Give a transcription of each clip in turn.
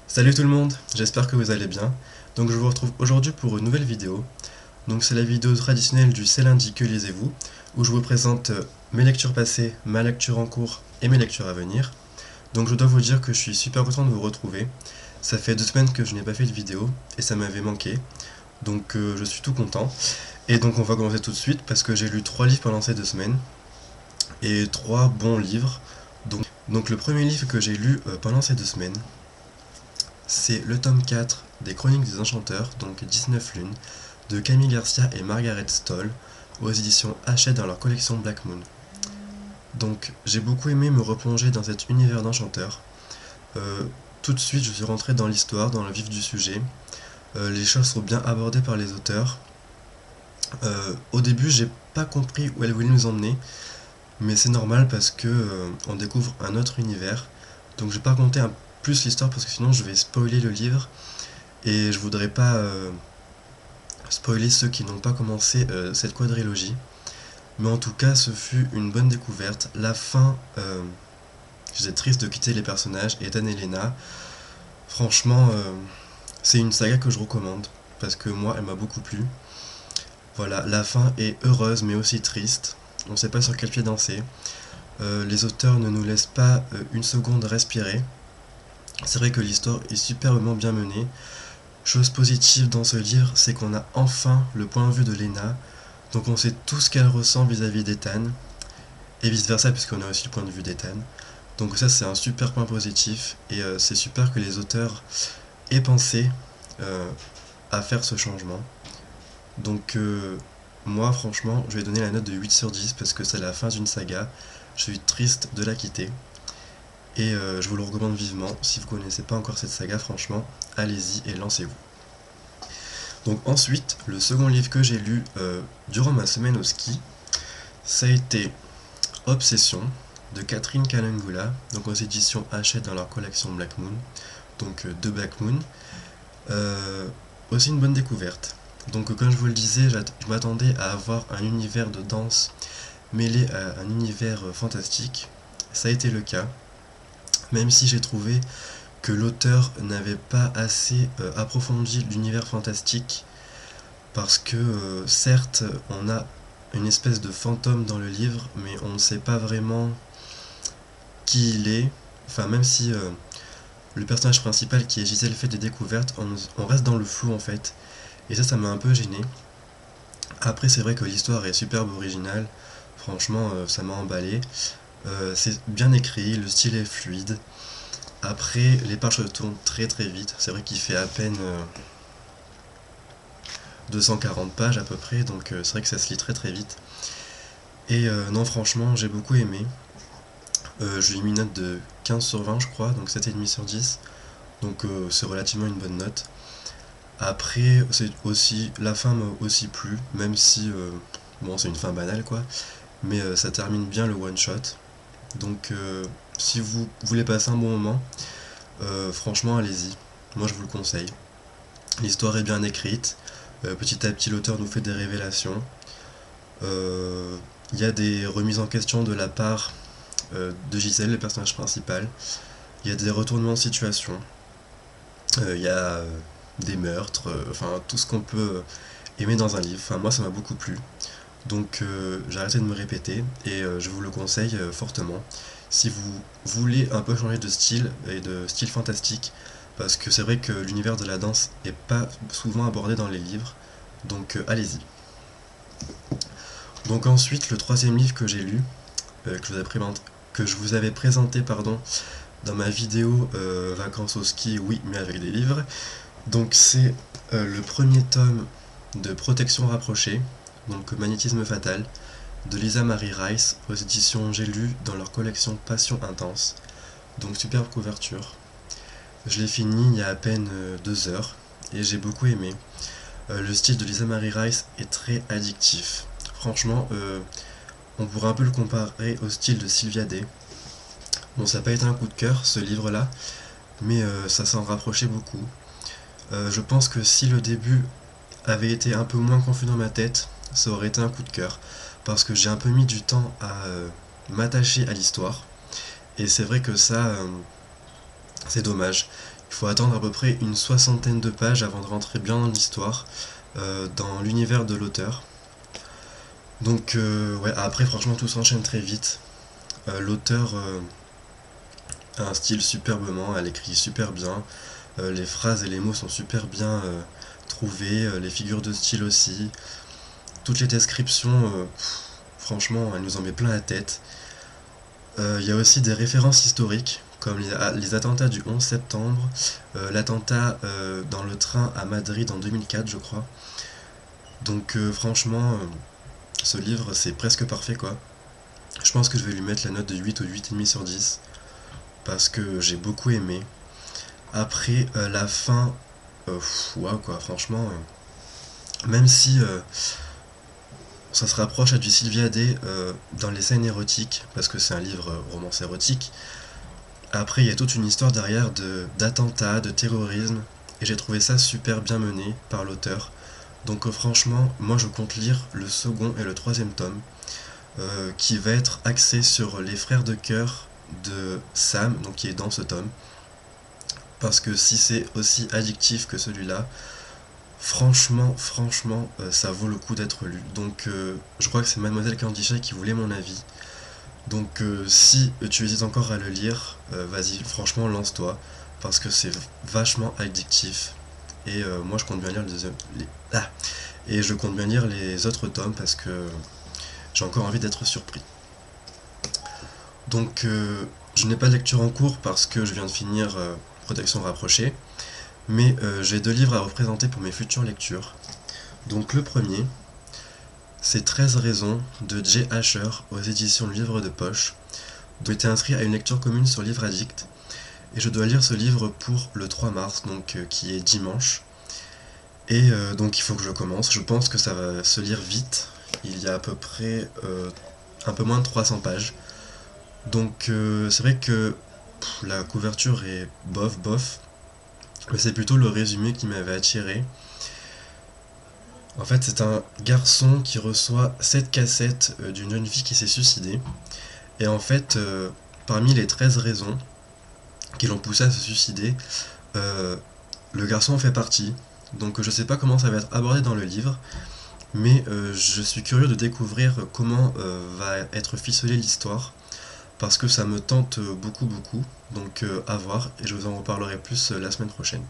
Salut tout le monde, j'espère que vous allez bien. Donc je vous retrouve aujourd'hui pour une nouvelle vidéo. Donc c'est la vidéo traditionnelle du C'est lundi que lisez-vous, où je vous présente mes lectures passées, ma lecture en cours et mes lectures à venir. Donc je dois vous dire que je suis super content de vous retrouver. Ça fait 2 semaines que je n'ai pas fait de vidéo et ça m'avait manqué. Donc je suis tout content. Et donc on va commencer tout de suite parce que j'ai lu 3 livres pendant ces 2 semaines. Et 3 bons livres. Donc le premier livre que j'ai lu pendant ces 2 semaines, c'est le tome 4 des Chroniques des Enchanteurs, donc 19 lunes, de Camille Garcia et Margaret Stoll, aux éditions Hachette dans leur collection Black Moon. Donc j'ai beaucoup aimé me replonger dans cet univers d'enchanteurs. Tout de suite je suis rentré dans l'histoire, dans le vif du sujet. Les choses sont bien abordées par les auteurs. Au début j'ai pas compris où elle voulait nous emmener, mais c'est normal parce que on découvre un autre univers. Donc je vais pas raconter plus l'histoire parce que sinon je vais spoiler le livre et je voudrais pas spoiler ceux qui n'ont pas commencé cette quadrilogie. Mais en tout cas, ce fut une bonne découverte. La fin, j'étais triste de quitter les personnages, Ethan et Lena. Franchement, c'est une saga que je recommande parce que moi, elle m'a beaucoup plu. Voilà, la fin est heureuse mais aussi triste. On ne sait pas sur quel pied danser. Les auteurs ne nous laissent pas une seconde respirer. C'est vrai que l'histoire est superbement bien menée. Chose positive dans ce livre, c'est qu'on a enfin le point de vue de Lena, donc on sait tout ce qu'elle ressent vis-à-vis d'Ethan, et vice-versa puisqu'on a aussi le point de vue d'Ethan. Donc ça c'est un super point positif, et c'est super que les auteurs aient pensé euh, à faire ce changement. Donc moi franchement je vais donner la note de 8 sur 10 parce que c'est la fin d'une saga, je suis triste de la quitter. Et je vous le recommande vivement, si vous ne connaissez pas encore cette saga, franchement, allez-y et lancez-vous. Donc ensuite, le second livre que j'ai lu durant ma semaine au ski, ça a été Obsession de Catherine Kalangula, donc aux éditions Hachette dans leur collection Black Moon, donc de Black Moon. Aussi une bonne découverte. Donc comme je vous le disais, je m'attendais à avoir un univers de danse mêlé à un univers fantastique. Ça a été le cas, même si j'ai trouvé que l'auteur n'avait pas assez approfondi l'univers fantastique, parce que certes on a une espèce de fantôme dans le livre, mais on ne sait pas vraiment qui il est. Enfin, même si le personnage principal qui est Gisèle fait des découvertes, on reste dans le flou en fait. Et ça m'a un peu gêné. Après, c'est vrai que l'histoire est superbe originale. Franchement, ça m'a emballé. C'est bien écrit, le style est fluide. Après, les pages se tournent très très vite. C'est vrai qu'il fait à peine 240 pages à peu près, donc c'est vrai que ça se lit très très vite. Et non, franchement, j'ai beaucoup aimé. Je lui ai mis une note de 15 sur 20, je crois, donc 7,5 sur 10. Donc c'est relativement une bonne note. Après, c'est aussi la fin m'a aussi plu, même si bon, c'est une fin banale quoi, mais ça termine bien le one shot. Donc si vous voulez passer un bon moment, franchement allez-y. Moi je vous le conseille. L'histoire est bien écrite. Petit à petit l'auteur nous fait des révélations. Il y a des remises en question de la part de Gisèle, le personnage principal. Il y a des retournements de situation. Il y a des meurtres, enfin tout ce qu'on peut aimer dans un livre. Enfin moi ça m'a beaucoup plu. Donc j'ai arrêté de me répéter et je vous le conseille fortement. Si vous voulez un peu changer de style et de style fantastique, parce que c'est vrai que l'univers de la danse est pas souvent abordé dans les livres, donc allez-y. Donc ensuite, le troisième livre que j'ai lu, que je vous avais présenté pardon, dans ma vidéo Vacances au ski, oui, mais avec des livres. Donc c'est le premier tome de Protection rapprochée, donc Magnétisme fatal, de Lisa Marie Rice, aux éditions J'ai lu dans leur collection Passion intense. Donc superbe couverture. Je l'ai fini il y a à peine 2 heures et j'ai beaucoup aimé. Le style de Lisa Marie Rice est très addictif. Franchement, on pourrait un peu le comparer au style de Sylvia Day. Bon, ça n'a pas été un coup de cœur ce livre-là, mais ça s'en rapprochait beaucoup. Je pense que si le début avait été un peu moins confus dans ma tête, ça aurait été un coup de cœur, parce que j'ai un peu mis du temps à m'attacher à l'histoire, et c'est vrai que ça, c'est dommage. Il faut attendre à peu près une soixantaine de pages avant de rentrer bien dans l'histoire, dans l'univers de l'auteur. Donc ouais, après franchement tout s'enchaîne très vite. L'auteur a un style superbement, elle écrit super bien, les phrases et les mots sont super bien trouvés, les figures de style aussi. Toutes les descriptions, franchement, elle nous en met plein la tête. Il y a aussi des références historiques, comme les attentats du 11 septembre, l'attentat dans le train à Madrid en 2004, je crois. Donc franchement, ce livre, c'est presque parfait, quoi. Je pense que je vais lui mettre la note de 8 ou 8,5 sur 10, parce que j'ai beaucoup aimé. Après, la fin, waouh, quoi, franchement, même si ça se rapproche à du Sylvia Day dans les scènes érotiques, parce que c'est un livre romance érotique. Après, il y a toute une histoire derrière d'attentats, de terrorisme, et j'ai trouvé ça super bien mené par l'auteur. Donc franchement, moi je compte lire le second et le troisième tome, qui va être axé sur les frères de cœur de Sam, donc qui est dans ce tome. Parce que si c'est aussi addictif que celui-là, franchement, ça vaut le coup d'être lu. Donc je crois que c'est Mademoiselle Candy Shy qui voulait mon avis. Donc si tu hésites encore à le lire, vas-y, franchement lance-toi, parce que c'est vachement addictif. Et moi je compte bien lire et je compte bien lire les autres tomes parce que j'ai encore envie d'être surpris. Donc je n'ai pas de lecture en cours parce que je viens de finir Protection rapprochée, mais j'ai 2 livres à représenter pour mes futures lectures. Donc le premier, c'est 13 raisons de Jay Asher aux éditions Livre de Poche. J'ai été inscrit à une lecture commune sur Livre Addict, et je dois lire ce livre pour le 3 mars, donc qui est dimanche. Et donc il faut que je commence. Je pense que ça va se lire vite. Il y a à peu près un peu moins de 300 pages. Donc c'est vrai que la couverture est bof, mais c'est plutôt le résumé qui m'avait attiré. En fait, c'est un garçon qui reçoit 7 cassettes d'une jeune fille qui s'est suicidée. Et en fait, parmi les 13 raisons qui l'ont poussé à se suicider, le garçon en fait partie. Donc je sais pas comment ça va être abordé dans le livre, mais je suis curieux de découvrir comment va être ficelée l'histoire, parce que ça me tente beaucoup, donc à voir, et je vous en reparlerai plus la semaine prochaine.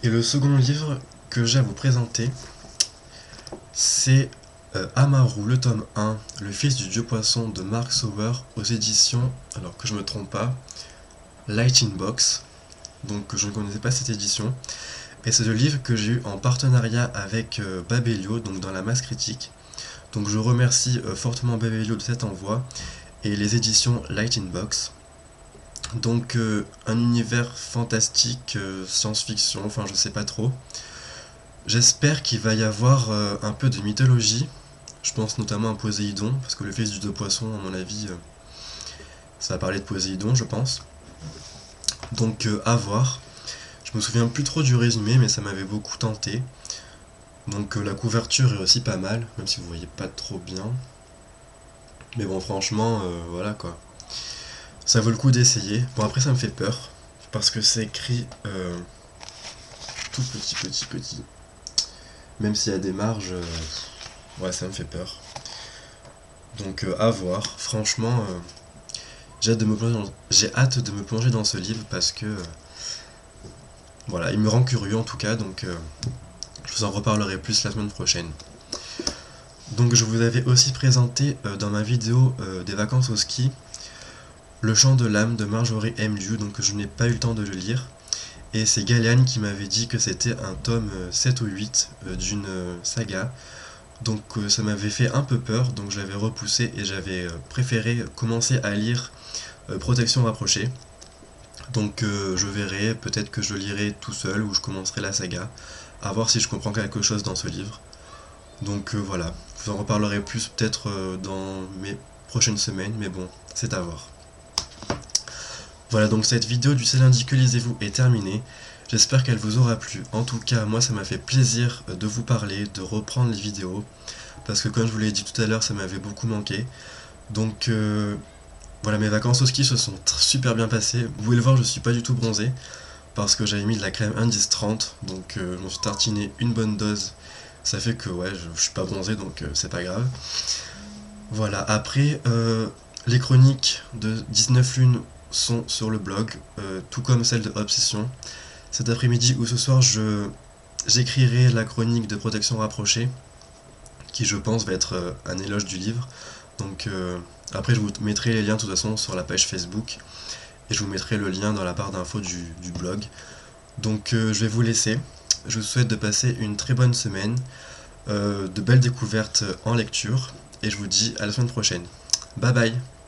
Et le second livre que j'ai à vous présenter, c'est Amaru, le tome 1, Le fils du dieu poisson de Mark Sauer, aux éditions, alors que je me trompe pas, Lightning Box. Donc je ne connaissais pas cette édition. Et c'est le livre que j'ai eu en partenariat avec Babelio, donc dans la masse critique. Donc je remercie fortement Babelio de cet envoi et les éditions Lightning Box. Donc un univers fantastique, science-fiction, enfin je sais pas trop. J'espère qu'il va y avoir un peu de mythologie. Je pense notamment à Poséidon, parce que le fils du dieu poisson, à mon avis, ça va parler de Poséidon, je pense. Donc à voir. Je me souviens plus trop du résumé, mais ça m'avait beaucoup tenté. Donc la couverture est aussi pas mal, même si vous voyez pas trop bien. Mais bon, franchement, voilà quoi. Ça vaut le coup d'essayer. Bon, après ça me fait peur, parce que c'est écrit tout petit. Même s'il y a des marges, ouais, ça me fait peur. Donc à voir. Franchement, j'ai hâte de me plonger dans ce livre parce que voilà, il me rend curieux en tout cas, donc je vous en reparlerai plus la semaine prochaine. Donc je vous avais aussi présenté dans ma vidéo des vacances au ski, Le chant de l'âme de Marjorie M. Liu, donc je n'ai pas eu le temps de le lire. Et c'est Galiane qui m'avait dit que c'était un tome 7 ou 8 d'une saga. Donc ça m'avait fait un peu peur, donc je l'avais repoussé et j'avais préféré commencer à lire Protection rapprochée. Donc je verrai, peut-être que je le lirai tout seul ou je commencerai la saga, à voir si je comprends quelque chose dans ce livre. Donc voilà, je vous en reparlerai plus peut-être dans mes prochaines semaines, mais bon, c'est à voir. Voilà, donc cette vidéo du C'est lundi que lisez-vous est terminée. J'espère qu'elle vous aura plu. En tout cas, moi ça m'a fait plaisir de vous parler, de reprendre les vidéos, parce que comme je vous l'ai dit tout à l'heure, ça m'avait beaucoup manqué. Donc Voilà, mes vacances au ski se sont super bien passées. Vous pouvez le voir, je suis pas du tout bronzé parce que j'avais mis de la crème indice 30, donc je me suis tartiné une bonne dose. Ça fait que ouais, je suis pas bronzé, donc c'est pas grave. Voilà, après, les chroniques de 19 lunes sont sur le blog, tout comme celle de Obsession. Cet après-midi ou ce soir, j'écrirai la chronique de protection rapprochée, qui je pense va être un éloge du livre. Donc après, je vous mettrai les liens de toute façon sur la page Facebook, et je vous mettrai le lien dans la barre d'infos du blog. Donc je vais vous laisser. Je vous souhaite de passer une très bonne semaine, de belles découvertes en lecture, et je vous dis à la semaine prochaine. Bye bye.